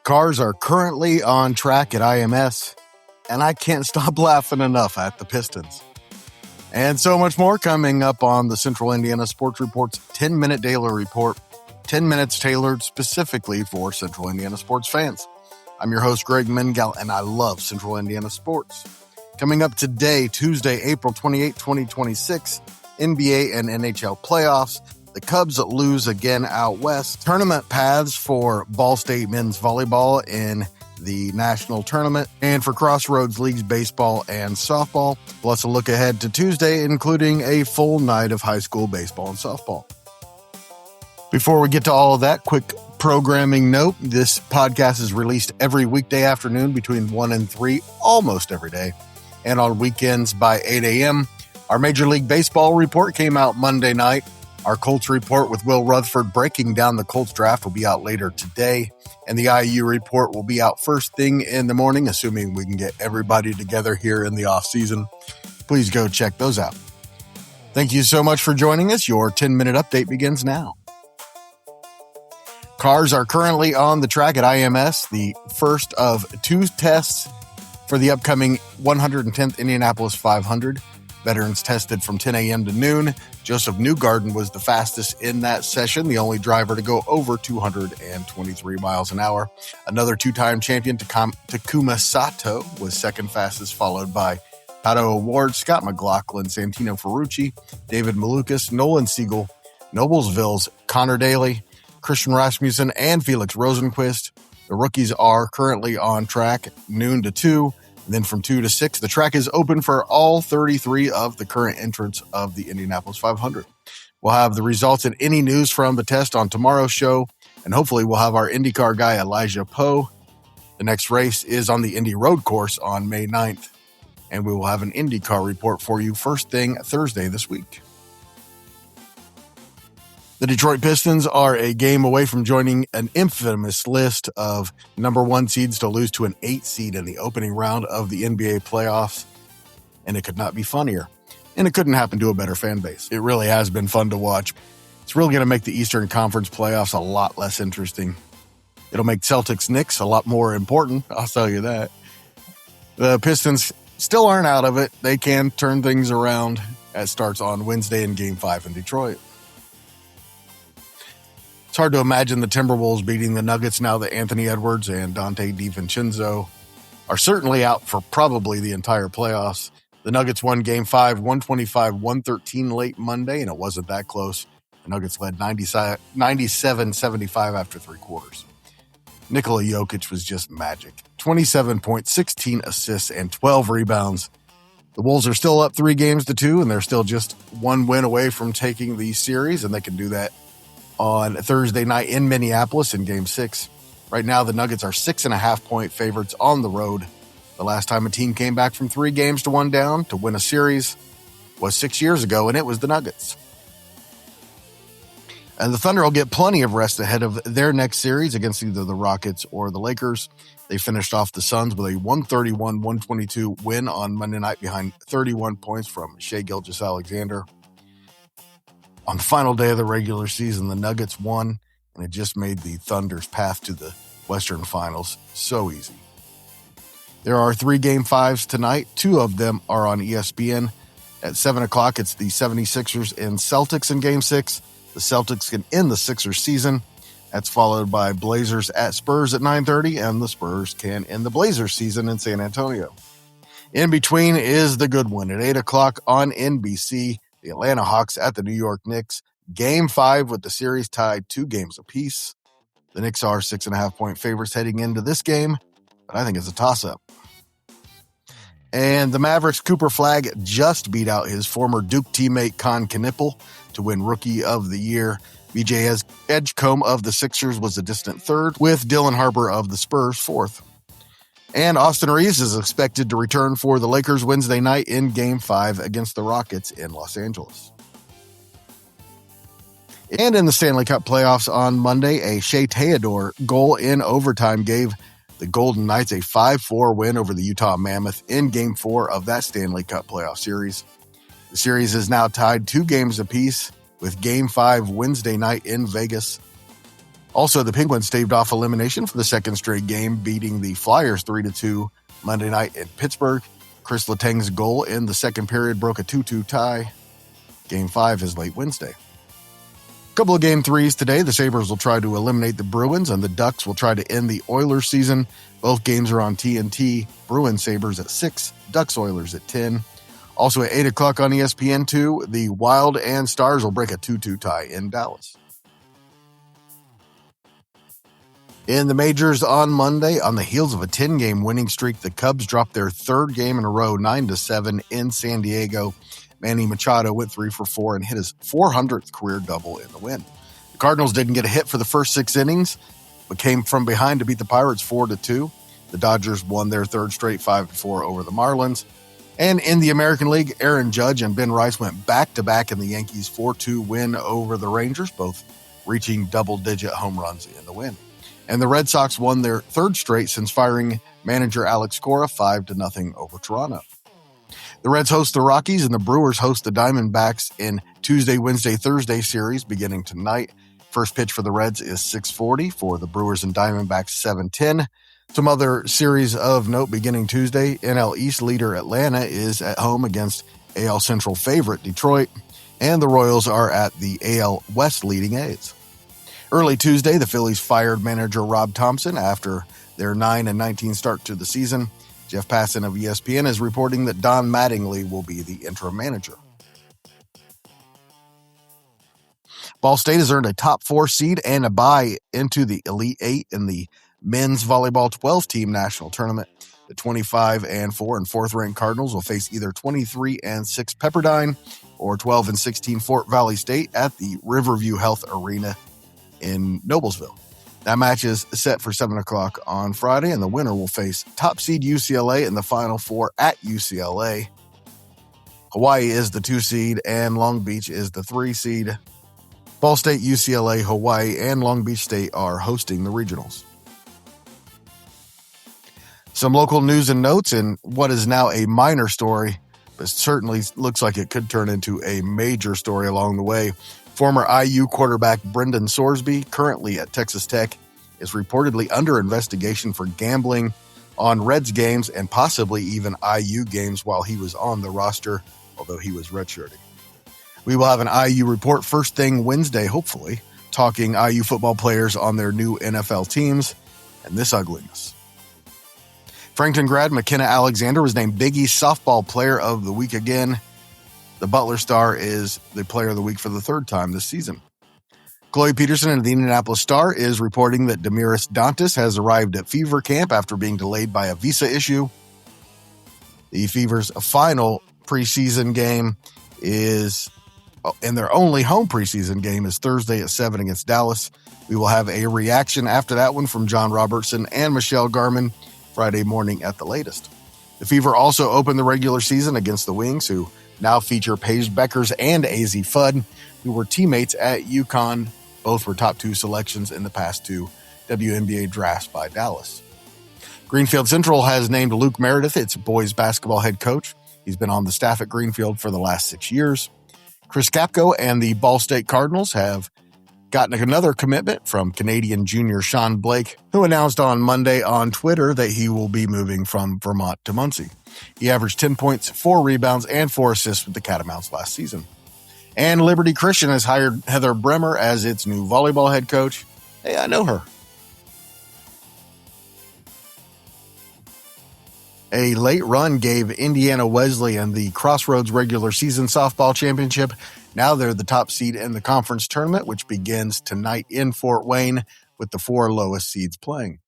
Cars are currently on track at IMS, and I can't stop laughing enough at the Pistons. And so much more coming up on the Central Indiana Sports Report's 10-minute daily report, 10 minutes tailored specifically for Central Indiana sports fans. I'm your host, Greg Mengal, and I love Central Indiana sports. Coming up today, Tuesday, April 28, 2026, NBA and NHL playoffs. The Cubs lose again out west. Tournament paths for Ball State men's volleyball in the national tournament, and for Crossroads leagues baseball and softball. Plus a look ahead to Tuesday, including a full night of high school baseball and softball. Before we get to all of that, quick programming note. This podcast is released every weekday afternoon between 1 and 3, almost every day, and on weekends by 8 a.m. Our Major League Baseball report came out Monday night. Our Colts report with Will Rutherford breaking down the Colts draft will be out later today, and the IU report will be out first thing in the morning, assuming we can get everybody together here in the off season. Please go check those out. Thank you so much for joining us. Your 10-minute update begins now. Cars are currently on the track at IMS, the first of two tests for the upcoming 110th Indianapolis 500. Veterans tested from 10 a.m. to noon. Joseph Newgarden was the fastest in that session, the only driver to go over 223 miles an hour. Another two-time champion, Takuma Sato, was second fastest, followed by Pato O'Ward, Scott McLaughlin, Santino Ferrucci, David Malukas, Nolan Siegel, Noblesville's Connor Daly, Christian Rasmussen, and Felix Rosenquist. The rookies are currently on track noon to 2. Then from 2 to 6, the track is open for all 33 of the current entrants of the Indianapolis 500. We'll have the results and any news from the test on tomorrow's show, and hopefully we'll have our IndyCar guy, Elijah Poe. The next race is on the Indy Road Course on May 9th, and we will have an IndyCar report for you first thing Thursday this week. The Detroit Pistons are a game away from joining an infamous list of number 1 seeds to lose to an 8 seed in the opening round of the NBA playoffs. And it could not be funnier. And it couldn't happen to a better fan base. It really has been fun to watch. It's really going to make the Eastern Conference playoffs a lot less interesting. It'll make Celtics-Knicks a lot more important, I'll tell you that. The Pistons still aren't out of it. They can turn things around. That starts on Wednesday in Game 5 in Detroit. It's hard to imagine the Timberwolves beating the Nuggets now that Anthony Edwards and Dante DiVincenzo are certainly out for probably the entire playoffs. The Nuggets won Game 5, 125-113 late Monday, and it wasn't that close. The Nuggets led 97-75 after three quarters. Nikola Jokic was just magic. 27 points, 16 assists, and 12 rebounds. The Wolves are still up 3-2, and they're still just one win away from taking the series, and they can do that on Thursday night in Minneapolis in Game 6. Right now, the Nuggets are 6.5-point favorites on the road. The last time a team came back from 3 games to 1 down to win a series was 6 years ago, and it was the Nuggets. And the Thunder will get plenty of rest ahead of their next series against either the Rockets or the Lakers. They finished off the Suns with a 131-122 win on Monday night behind 31 points from Shai Gilgeous-Alexander. On the final day of the regular season, the Nuggets won, and it just made the Thunder's path to the Western Finals so easy. There are 3 Game 5s tonight. 2 of them are on ESPN. At 7 o'clock, it's the 76ers and Celtics in Game 6. The Celtics can end the Sixers season. That's followed by Blazers at Spurs at 9:30, and the Spurs can end the Blazers season in San Antonio. In between is the good one. At 8 o'clock on NBC, the Atlanta Hawks at the New York Knicks. Game 5 with the series tied 2 games apiece. The Knicks are 6.5-point favorites heading into this game, but I think it's a toss-up. And the Mavericks' Cooper Flagg just beat out his former Duke teammate Con Knippel to win Rookie of the Year. BJ Edgecombe of the Sixers was a distant third, with Dylan Harper of the Spurs fourth. And Austin Reeves is expected to return for the Lakers Wednesday night in Game 5 against the Rockets in Los Angeles. And in the Stanley Cup playoffs on Monday, a Shea Theodore goal in overtime gave the Golden Knights a 5-4 win over the Utah Mammoth in Game 4 of that Stanley Cup playoff series. The series is now tied 2 games apiece with Game 5 Wednesday night in Vegas. Also, the Penguins staved off elimination for the second straight game, beating the Flyers 3-2 Monday night in Pittsburgh. Chris Letang's goal in the second period broke a 2-2 tie. Game 5 is late Wednesday. Couple of Game 3s today. The Sabres will try to eliminate the Bruins, and the Ducks will try to end the Oilers season. Both games are on TNT. Bruins Sabres at 6, Ducks Oilers at 10. Also at 8 o'clock on ESPN2, the Wild and Stars will break a 2-2 tie in Dallas. In the majors on Monday, on the heels of a 10-game winning streak, the Cubs dropped their third game in a row, 9-7 in San Diego. Manny Machado went 3 for 4 and hit his 400th career double in the win. The Cardinals didn't get a hit for the first 6 innings, but came from behind to beat the Pirates 4-2. The Dodgers won their third straight 5-4 over the Marlins. And in the American League, Aaron Judge and Ben Rice went back-to-back in the Yankees' 4-2 win over the Rangers, both reaching double-digit home runs in the win. And the Red Sox won their third straight since firing manager Alex Cora 5-0 over Toronto. The Reds host the Rockies and the Brewers host the Diamondbacks in Tuesday, Wednesday, Thursday series beginning tonight. First pitch for the Reds is 6:40, for the Brewers and Diamondbacks 7:10. Some other series of note beginning Tuesday. NL East leader Atlanta is at home against AL Central favorite Detroit, and the Royals are at the AL West leading A's. Early Tuesday, the Phillies fired manager Rob Thompson after their 9-19 start to the season. Jeff Passan of ESPN is reporting that Don Mattingly will be the interim manager. Ball State has earned a top 4 seed and a bye into the Elite 8 in the men's volleyball 12-team national tournament. The 25-4 and 4th-ranked Cardinals will face either 23-6 Pepperdine or 12-16 Fort Valley State at the Riverview Health Arena in Noblesville. That match is set for 7 o'clock on Friday, and the winner will face top seed UCLA in the Final Four at UCLA. Hawaii is the 2 seed, and Long Beach is the 3 seed. Ball State, UCLA, Hawaii, and Long Beach State are hosting the regionals. Some local news and notes in what is now a minor story, but certainly looks like it could turn into a major story along the way. Former IU quarterback Brendan Sorsby, currently at Texas Tech, is reportedly under investigation for gambling on Reds games and possibly even IU games while he was on the roster, although he was redshirting. We will have an IU report first thing Wednesday, hopefully, talking IU football players on their new NFL teams and this ugliness. Frankton grad McKenna Alexander was named Big East Softball Player of the Week again. The Butler Star is the Player of the Week for the 3rd time this season. Chloe Peterson of the Indianapolis Star is reporting that Demiris Dantas has arrived at Fever Camp after being delayed by a visa issue. The Fever's final preseason game is, and their only home preseason game is Thursday at 7 against Dallas. We will have a reaction after that one from John Robertson and Michelle Garman Friday morning at the latest. The Fever also opened the regular season against the Wings, who now feature Paige Beckers and AZ Fudd, who were teammates at UConn. Both were top 2 selections in the past 2 WNBA drafts by Dallas. Greenfield Central has named Luke Meredith its boys basketball head coach. He's been on the staff at Greenfield for the last 6 years. Chris Kapko and the Ball State Cardinals have gotten another commitment from Canadian junior Sean Blake, who announced on Monday on Twitter that he will be moving from Vermont to Muncie. He averaged 10 points, 4 rebounds, and 4 assists with the Catamounts last season. And Liberty Christian has hired Heather Bremer as its new volleyball head coach. Hey, I know her. A late run gave Indiana Wesleyan the Crossroads regular season softball championship. Now they're the top seed in the conference tournament, which begins tonight in Fort Wayne with the 4 lowest seeds playing.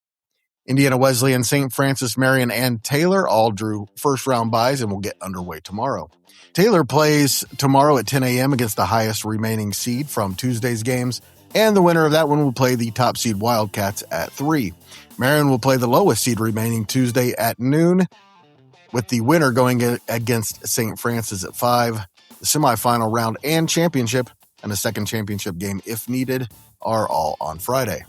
Indiana Wesleyan, St. Francis, Marion, and Taylor all drew first-round byes and will get underway tomorrow. Taylor plays tomorrow at 10 a.m. against the highest remaining seed from Tuesday's games, and the winner of that one will play the top seed Wildcats at 3. Marion will play the lowest seed remaining Tuesday at noon, with the winner going against St. Francis at 5. The semifinal round and championship, and a second championship game if needed, are all on Friday.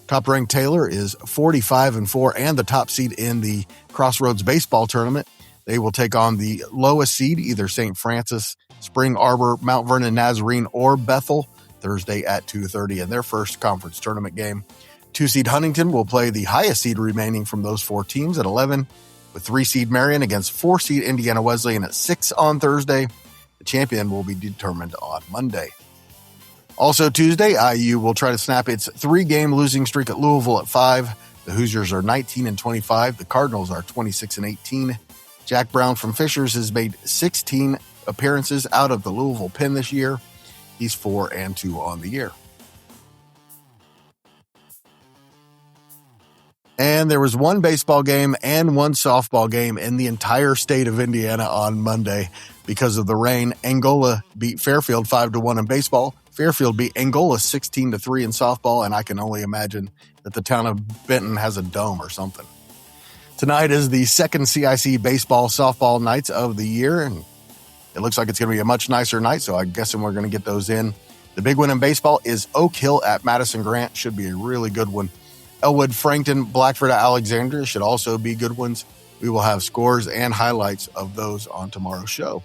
Top-ranked Taylor is 45-4 and the top seed in the Crossroads baseball tournament. They will take on the lowest seed, either St. Francis, Spring Arbor, Mount Vernon Nazarene, or Bethel. Thursday at 2:30 in their first conference tournament game. 2-seed Huntington will play the highest seed remaining from those 4 teams at 11, with 3-seed Marion against 4-seed Indiana Wesleyan at 6 on Thursday. The champion will be determined on Monday. Also Tuesday, IU will try to snap its 3-game losing streak at Louisville at 5. The Hoosiers are 19-25. The Cardinals are 26-18. Jack Brown from Fishers has made 16 appearances out of the Louisville Pen this year. He's 4-2 on the year. And there was one baseball game and one softball game in the entire state of Indiana on Monday because of the rain. Angola beat Fairfield 5-1 in baseball. Fairfield beat Angola 16-3 in softball, and I can only imagine that the town of Benton has a dome or something. Tonight is the second CIC Baseball softball nights of the year, and it looks like it's going to be a much nicer night, so I'm guessing we're going to get those in. The big one in baseball is Oak Hill at Madison Grant. Should be a really good one. Elwood, Frankton, Blackford at Alexandria should also be good ones. We will have scores and highlights of those on tomorrow's show.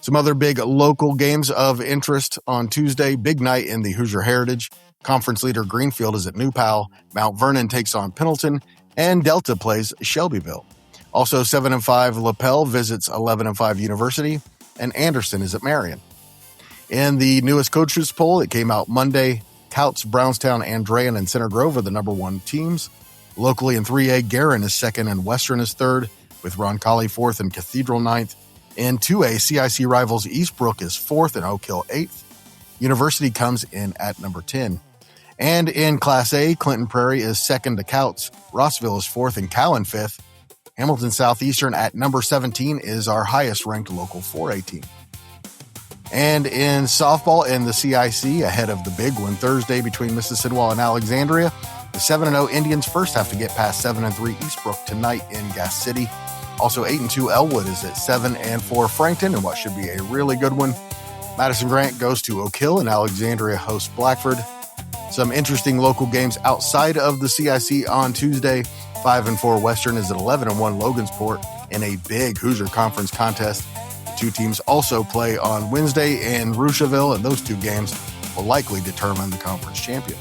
Some other big local games of interest on Tuesday. Big night in the Hoosier Heritage. Conference leader Greenfield is at New Pal. Mount Vernon takes on Pendleton, and Delta plays Shelbyville. Also 7-5 LaPel visits 11-5 University, and Anderson is at Marion. In the newest coaches poll, it came out Monday. Couts, Brownstown, Andrean, and Center Grove are the number 1 teams. Locally in 3A, Guerin is 2nd and Western is 3rd, with Roncalli 4th and Cathedral 9th. In 2A, CIC rivals Eastbrook is 4th and Oak Hill 8th. University comes in at number 10. And in Class A, Clinton Prairie is 2nd to Couts. Rossville is 4th and Cowan 5th. Hamilton Southeastern at number 17 is our highest ranked local 4A team. And in softball in the CIC, ahead of the big one Thursday between Mississippi and Alexandria, the 7-0 Indians first have to get past 7-3 Eastbrook tonight in Gas City. Also 8-2 Elwood is at 7-4 Frankton, and what should be a really good one. Madison Grant goes to Oak Hill, and Alexandria hosts Blackford. Some interesting local games outside of the CIC on Tuesday. 5-4 Western is at 11-1 Logansport in a big Hoosier Conference contest. The 2 teams also play on Wednesday in Rushville, and those 2 games will likely determine the conference champion.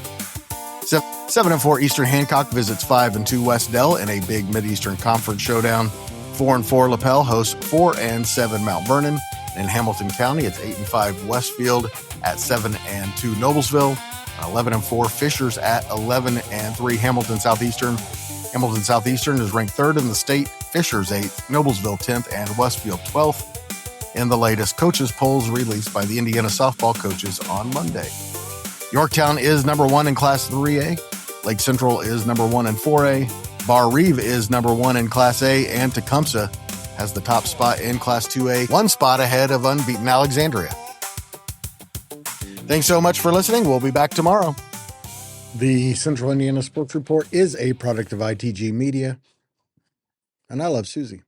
7-4 Eastern Hancock visits 5-2 West Dell in a big Mid-Eastern Conference showdown. 4-4 LaPel hosts 4-7 Mount Vernon. In Hamilton County, it's 8-5 Westfield at 7-2 Noblesville. 11-4 Fishers at 11-3 Hamilton Southeastern. Hamilton Southeastern is ranked 3rd in the state. Fishers 8th, Noblesville 10th, and Westfield 12th. In the latest coaches polls released by the Indiana softball coaches on Monday. Yorktown is number 1 in Class 3A. Lake Central is number 1 in 4A. Bar Reeve is number 1 in Class A, and Tecumseh has the top spot in Class 2A, 1 spot ahead of unbeaten Alexandria. Thanks so much for listening. We'll be back tomorrow. The Central Indiana Sports Report is a product of ITG Media, and I love Susie.